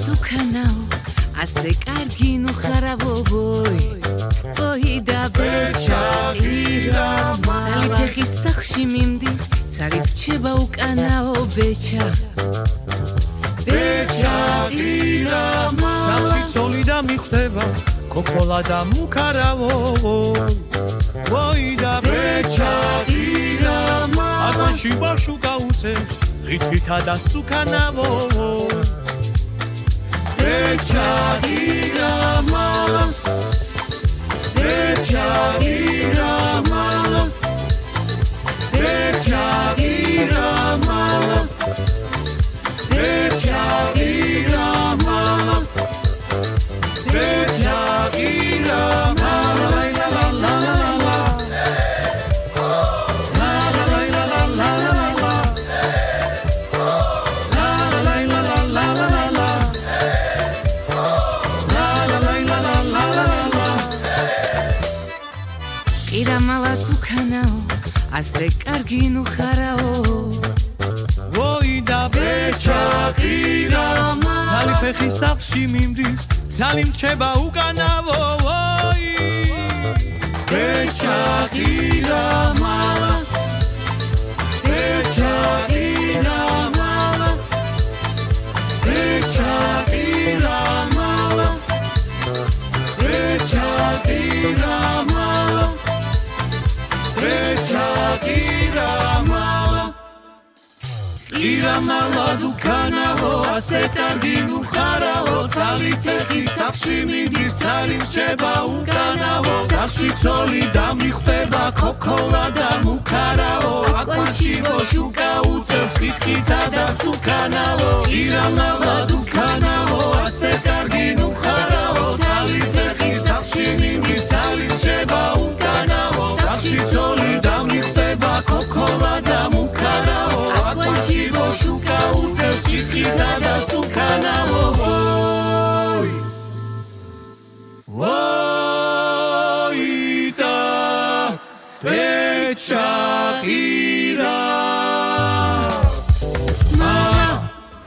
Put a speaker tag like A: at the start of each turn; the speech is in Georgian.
A: დუქანაო ასე კარგი ნუ ხარავო ой და ბეჭა მალი ფეხის სახში მიმდის ცალით რჩება უკანაო ბეჭა
B: სახში ცოლი და მიხვდება ქოქოლა და მუქარავო ой და ბეჭა აკანში ბაშუკა უწევს ღიჩითა და სუკანავო ბეჭა
A: ირამალა დუქანაო ასე კარგი ნუ ხარავო
B: ой და ბეჭა ცალი ფეხის სახში მიმდის ცალი რჩება უკანავო ой ბეჭა ირამალა დუქანაო ასე კარგი ნუ ხარავო ცალი ფეხის სახში მიმდის ცალი რჩება უკანავო სახში ცოლი და მიხვდება ქოქოლა და მუქარავო აკვანში ბოშუკა უწევს ხითხითა და სუკანავო ირამალა